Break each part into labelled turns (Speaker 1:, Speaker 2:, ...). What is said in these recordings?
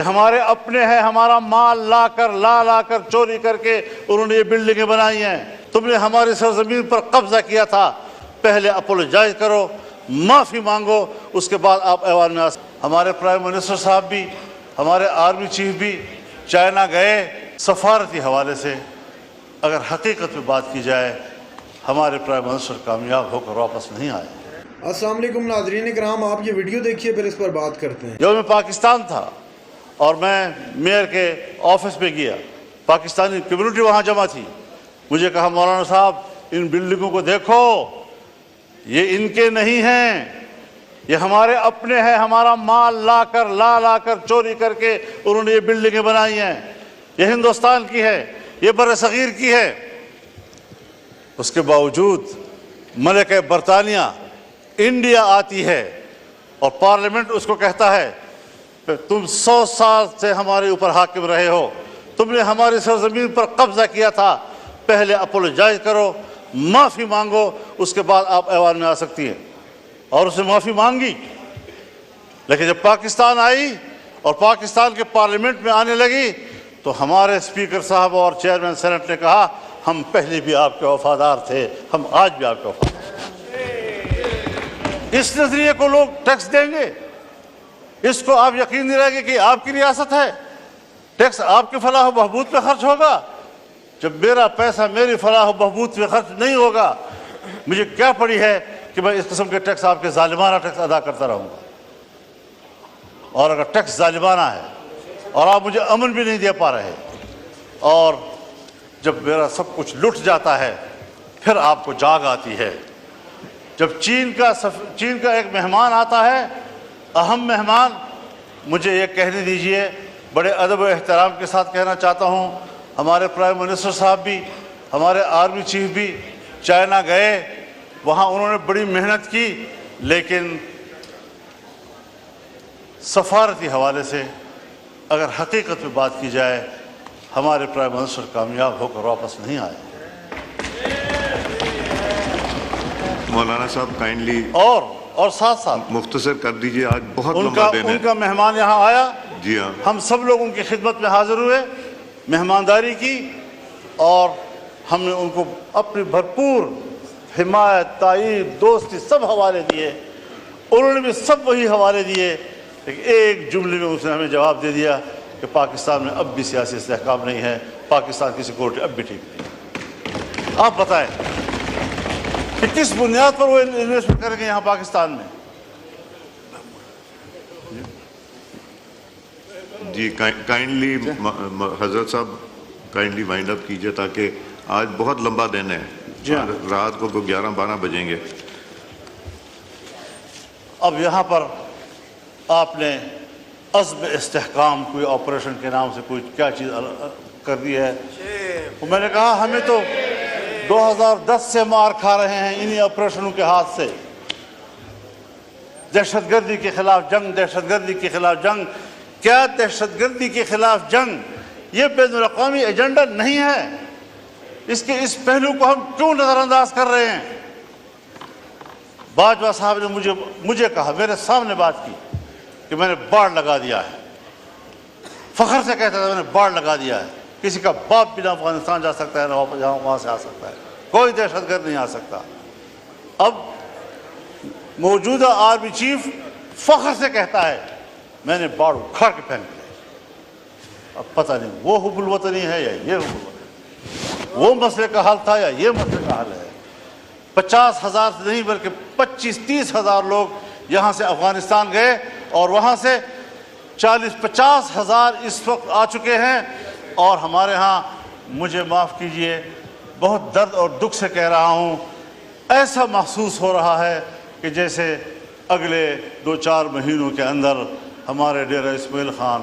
Speaker 1: ہمارے اپنے ہیں، ہمارا مال لا کر چوری کر کے انہوں نے یہ بلڈنگیں بنائی ہیں۔ تم نے ہماری سرزمین پر قبضہ کیا تھا، پہلے اپولوجائز کرو، معافی مانگو، اس کے بعد آپ ایوان میں آ سکتے۔ ہمارے پرائم منسٹر صاحب بھی، ہمارے آرمی چیف بھی چائنا گئے سفارتی حوالے سے۔ اگر حقیقت میں بات کی جائے، ہمارے پرائم منسٹر کامیاب ہو کر واپس نہیں آئے۔
Speaker 2: السلام علیکم ناظرین کرام، آپ یہ ویڈیو دیکھیے پھر اس پر بات کرتے ہیں۔
Speaker 1: یوم پاکستان تھا اور میں میئر کے آفس میں گیا، پاکستانی کمیونٹی وہاں جمع تھی۔ مجھے کہا مولانا صاحب ان بلڈنگوں کو دیکھو، یہ ان کے نہیں ہیں، یہ ہمارے اپنے ہیں، ہمارا مال لا کر چوری کر کے انہوں نے یہ بلڈنگیں بنائی ہیں، یہ ہندوستان کی ہے، یہ بر صغیر کی ہے۔ اس کے باوجود ملکہ برطانیہ انڈیا آتی ہے اور پارلیمنٹ اس کو کہتا ہے کہ تم 100 سال سے ہمارے اوپر حاکم رہے ہو، تم نے ہماری سرزمین پر قبضہ کیا تھا، پہلے اپولوجائز کرو، معافی مانگو، اس کے بعد آپ ایوان میں آ سکتی ہیں۔ اور اس نے معافی مانگی، لیکن جب پاکستان آئی اور پاکستان کے پارلیمنٹ میں آنے لگی تو ہمارے اسپیکر صاحب اور چیئرمین سینٹ نے کہا ہم پہلے بھی آپ کے وفادار تھے، ہم آج بھی آپ کے وفادار ہیں۔ اس نظریے کو لوگ ٹیکس دیں گے، اس کو آپ یقین نہیں رہے گے کہ آپ کی ریاست ہے، ٹیکس آپ کی فلاح و بہبود پہ خرچ ہوگا۔ جب میرا پیسہ میری فلاح و بہبود پہ خرچ نہیں ہوگا، مجھے کیا پڑی ہے کہ میں اس قسم کے ٹیکس، آپ کے ظالمانہ ٹیکس ادا کرتا رہوں گا۔ اور اگر ٹیکس ظالمانہ ہے اور آپ مجھے امن بھی نہیں دے پا رہے، اور جب میرا سب کچھ لٹ جاتا ہے، پھر آپ کو جاگ آتی ہے۔ جب چین کا ایک مہمان آتا ہے، اہم مہمان، مجھے یہ کہنے دیجئے، بڑے ادب و احترام کے ساتھ کہنا چاہتا ہوں، ہمارے پرائم منسٹر صاحب بھی، ہمارے آرمی چیف بھی چائنا گئے، وہاں انہوں نے بڑی محنت کی، لیکن سفارتی حوالے سے اگر حقیقت میں بات کی جائے، ہمارے پرائم منسٹر کامیاب ہو کر واپس نہیں آئے۔
Speaker 3: مولانا صاحب کائنڈلی
Speaker 1: اور ساتھ
Speaker 3: مختصر کر دیجئے، آج بہت لمبا دن ہے۔
Speaker 1: ان کا مہمان یہاں آیا،
Speaker 3: جی ہاں،
Speaker 1: ہم سب لوگ ان کی خدمت میں حاضر ہوئے، مہمانداری کی، اور ہم نے ان کو اپنی بھرپور حمایت، تائید، دوستی سب حوالے دیے، انہوں نے بھی سب وہی حوالے دیے، لیکن ایک جملے میں اس نے ہمیں جواب دے دیا کہ پاکستان میں اب بھی سیاسی استحکام نہیں ہے، پاکستان کی سیکورٹی اب بھی ٹھیک نہیں۔ آپ بتائیں کہ کس بنیاد پر وہ انویسٹمنٹ کریں گے یہاں پاکستان میں؟
Speaker 3: جی کائنڈلی حضرت صاحب کائنڈلی وائنڈ اپ کیجئے، تاکہ آج بہت لمبا دن ہے، رات کو 11-12 بجیں گے۔
Speaker 1: اب یہاں پر آپ نے عزم استحکام کوئی آپریشن کے نام سے کوئی کیا چیز کر دی ہے۔ میں نے کہا ہمیں تو 2010 سے مار کھا رہے ہیں انہی آپریشنوں کے ہاتھ سے۔ دہشت گردی کے خلاف جنگ، دہشت گردی کے خلاف جنگ، کیا دہشت گردی کے خلاف جنگ یہ بین الاقوامی ایجنڈا نہیں ہے؟ اس پہلو کو ہم کیوں نظر انداز کر رہے ہیں؟ باجوہ صاحب نے مجھے کہا، میرے سامنے بات کی کہ میں نے باڑ لگا دیا ہے، فخر سے کہتا تھا میں نے باڑ لگا دیا ہے، کسی کا باپ بھی نہ افغانستان جا سکتا ہے نہ وہاں سے آ سکتا ہے، کوئی دہشت گرد نہیں آ سکتا۔ اب موجودہ آرمی چیف فخر سے کہتا ہے میں نے باڑ اکھاڑ کے پھینک دیا۔ اب پتہ نہیں وہ حب الوطنی ہے یا یہ حب الوطنی، وہ مسئلے کا حل تھا یا یہ مسئلے کا حل ہے۔ 50,000 سے نہیں بلکہ 25-30 ہزار لوگ یہاں سے افغانستان گئے، اور وہاں سے 40-50 ہزار اس وقت آ چکے ہیں، اور ہمارے ہاں، مجھے معاف کیجئے، بہت درد اور دکھ سے کہہ رہا ہوں، ایسا محسوس ہو رہا ہے کہ جیسے اگلے 2-4 مہینوں کے اندر ہمارے ڈیرہ اسماعیل خان،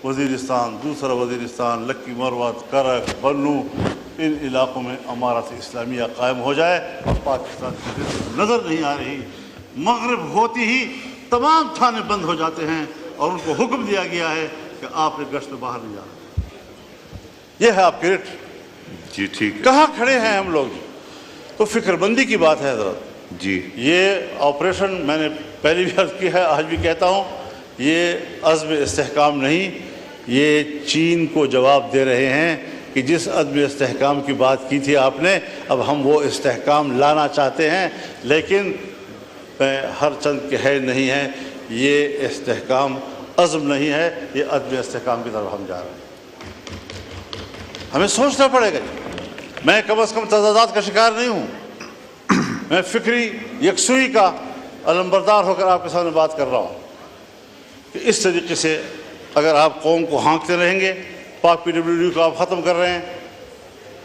Speaker 1: وزیرستان، دوسرا وزیرستان، لکی مروت، کرک، بنو، ان علاقوں میں امارت اسلامیہ قائم ہو جائے، اور پاکستان کی نظر نہیں آ رہی۔ مغرب ہوتی ہی تمام تھانے بند ہو جاتے ہیں، اور ان کو حکم دیا گیا ہے کہ آپ نے گشت میں باہر نہیں جانا۔ یہ ہے آپ کی رٹ۔
Speaker 3: جی ٹھیک ہے،
Speaker 1: کہاں کھڑے ہیں ہم لوگ؟ تو فکر بندی کی بات ہے حضرت۔
Speaker 3: جی
Speaker 1: یہ آپریشن میں نے پہلی بھی عرض کی ہے، آج بھی کہتا ہوں، یہ عزم استحکام نہیں، یہ چین کو جواب دے رہے ہیں کہ جس عدم استحکام کی بات کی تھی آپ نے، اب ہم وہ استحکام لانا چاہتے ہیں، لیکن ہر چند کے ہے نہیں ہے، یہ استحکام عزم نہیں ہے، یہ عدم استحکام کی طرف ہم جا رہے ہیں۔ ہمیں سوچنا پڑے گا۔ میں کم از کم تضادات کا شکار نہیں ہوں، میں فکری یکسوئی کا علمبردار ہو کر آپ کے سامنے بات کر رہا ہوں کہ اس طریقے سے اگر آپ قوم کو ہانکتے رہیں گے، پاک PWD کو آپ ختم کر رہے ہیں،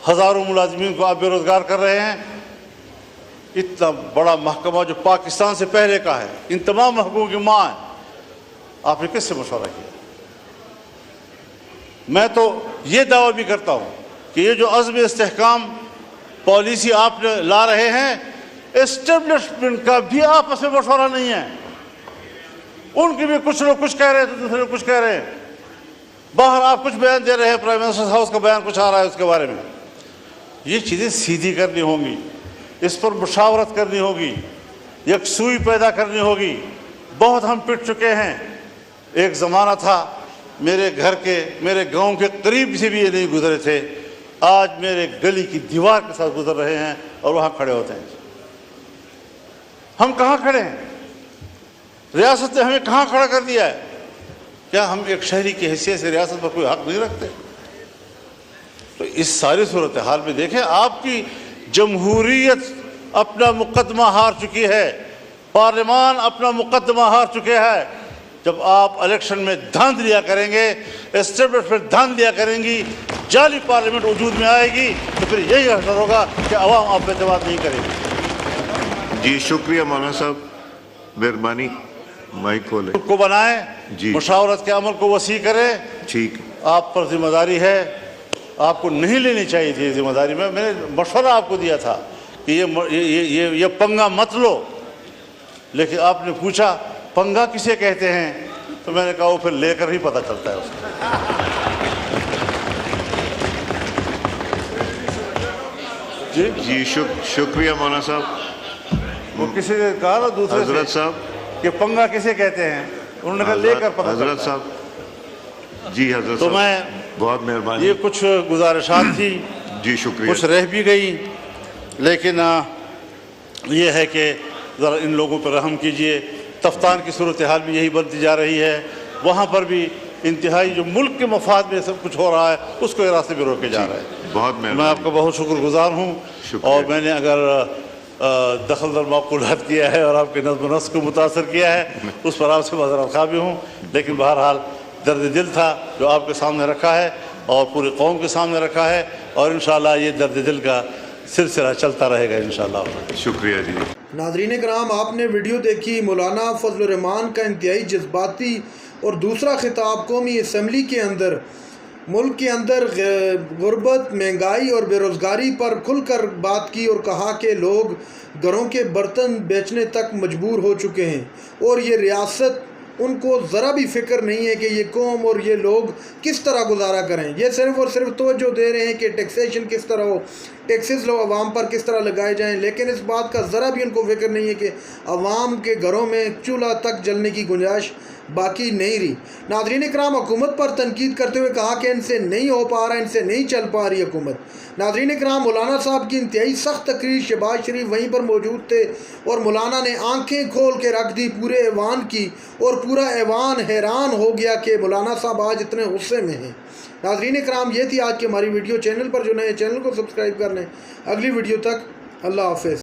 Speaker 1: ہزاروں ملازمین کو آپ بے روزگار کر رہے ہیں، اتنا بڑا محکمہ جو پاکستان سے پہلے کا ہے، ان تمام محکموں کی ماں ہے، آپ نے کس سے مشورہ کیا؟ میں تو یہ دعویٰ بھی کرتا ہوں کہ یہ جو عزم استحکام پالیسی آپ نے لا رہے ہیں، اسٹیبلشمنٹ کا بھی آپس میں مشورہ نہیں ہے۔ ان کی بھی کچھ لوگ کچھ کہہ رہے ہیں تو دوسرے لوگ کچھ کہہ رہے ہیں، باہر آپ کچھ بیان دے رہے ہیں، پرائم منسٹر ہاؤس کا بیان کچھ آ رہا ہے اس کے بارے میں۔ یہ چیزیں سیدھی کرنی ہوں گی، اس پر مشاورت کرنی ہوگی، یکسوئی پیدا کرنی ہوگی۔ بہت ہم پٹ چکے ہیں۔ ایک زمانہ تھا میرے گھر کے، میرے گاؤں کے قریب سے بھی یہ نہیں گزرے تھے، آج میرے گلی کی دیوار کے ساتھ گزر رہے ہیں اور وہاں کھڑے ہوتے ہیں۔ ہم کہاں کھڑے ہیں؟ ریاست نے ہمیں کہاں کھڑا کر دیا ہے؟ کیا ہم ایک شہری کی حیثیت سے ریاست پر کوئی حق نہیں رکھتے؟ تو اس ساری صورتحال میں دیکھیں، آپ کی جمہوریت اپنا مقدمہ ہار چکی ہے، پارلیمان اپنا مقدمہ ہار چکے ہیں۔ جب آپ الیکشن میں دھاند لیا کریں گے، اسٹیبلشمنٹ دھاند لیا کریں گی، جعلی پارلیمنٹ وجود میں آئے گی، تو پھر یہی اثر ہوگا کہ عوام آپ پہ اعتماد نہیں کرے گی۔
Speaker 3: جی شکریہ مولانا صاحب، مہربانی مائک کھولیں۔
Speaker 1: کو بنائیں،
Speaker 3: جی
Speaker 1: مشاورت کے عمل کو وسیع کریں۔
Speaker 3: ٹھیک،
Speaker 1: آپ پر ذمہ داری ہے، آپ کو نہیں لینی چاہیے تھی ذمہ داری۔ میں نے مشورہ آپ کو دیا تھا کہ یہ پنگا مت لو، لیکن آپ نے پوچھا پنگا کسے کہتے ہیں، تو میں نے کہا وہ پھر لے کر ہی پتہ چلتا ہے اس کو۔
Speaker 3: جی شکریہ مولانا صاحب۔
Speaker 1: وہ کسی نے کہا نا دوسرے
Speaker 3: حضرت
Speaker 1: سے
Speaker 3: صاحب،
Speaker 1: کہ پنگا کسے کہتے ہیں، انہوں نے کہا لے کر پتہ
Speaker 3: حضرت
Speaker 1: چلتا ہے۔
Speaker 3: صاحب، جی حضرت
Speaker 1: تو
Speaker 3: صاحب
Speaker 1: میں
Speaker 3: بہت مہربانی۔
Speaker 1: یہ کچھ گزارشات تھی،
Speaker 3: جی شکریہ۔
Speaker 1: کچھ رہ بھی گئی، لیکن یہ ہے کہ ذرا ان لوگوں پر رحم کیجئے۔ تفتان کی صورتحال بھی یہی بنتی جا رہی ہے، وہاں پر بھی انتہائی جو ملک کے مفاد میں سب کچھ ہو رہا ہے اس کو راستے پہ روکے جا رہے ہیں۔
Speaker 3: بہت مہربانی،
Speaker 1: میں آپ کا بہت شکر گزار ہوں، اور میں نے اگر دخل در معقولات کیا ہے اور آپ کے نظم و نسق کو متاثر کیا ہے، اس پر آپ سے معذرت خواہ بھی ہوں، لیکن بہرحال درد دل تھا جو آپ کے سامنے رکھا ہے اور پوری قوم کے سامنے رکھا ہے، اور انشاءاللہ یہ درد دل کا سلسلہ چلتا رہے گا انشاءاللہ۔
Speaker 3: شکریہ جی۔
Speaker 2: ناظرین کرام، آپ نے ویڈیو دیکھی مولانا فضل الرحمان کا انتہائی جذباتی اور دوسرا خطاب قومی اسمبلی کے اندر ملک کے اندر غربت، مہنگائی اور بے روزگاری پر کھل کر بات کی، اور کہا کہ لوگ گھروں کے برتن بیچنے تک مجبور ہو چکے ہیں، اور یہ ریاست ان کو ذرا بھی فکر نہیں ہے کہ یہ قوم اور یہ لوگ کس طرح گزارا کریں۔ یہ صرف اور صرف توجہ دے رہے ہیں کہ ٹیکسیشن کس طرح ہو، ٹیکسز لو عوام پر کس طرح لگائے جائیں، لیکن اس بات کا ذرا بھی ان کو فکر نہیں ہے کہ عوام کے گھروں میں چولہا تک جلنے کی گنجائش باقی نہیں رہی۔ ناظرین اکرام، حکومت پر تنقید کرتے ہوئے کہا کہ ان سے نہیں ہو پا رہا، ان سے نہیں چل پا رہی حکومت۔ ناظرین اکرام، مولانا صاحب کی انتہائی سخت تقریر، شہباز شریف وہیں پر موجود تھے، اور مولانا نے آنکھیں کھول کے رکھ دی پورے ایوان کی، اور پورا ایوان حیران ہو گیا کہ مولانا صاحب آج اتنے غصے میں ہیں۔ ناظرین اکرام، یہ تھی آج کی ہماری ویڈیو۔ چینل پر جو نئے چینل کو سبسکرائب کر لیں۔ اگلی ویڈیو تک اللہ حافظ۔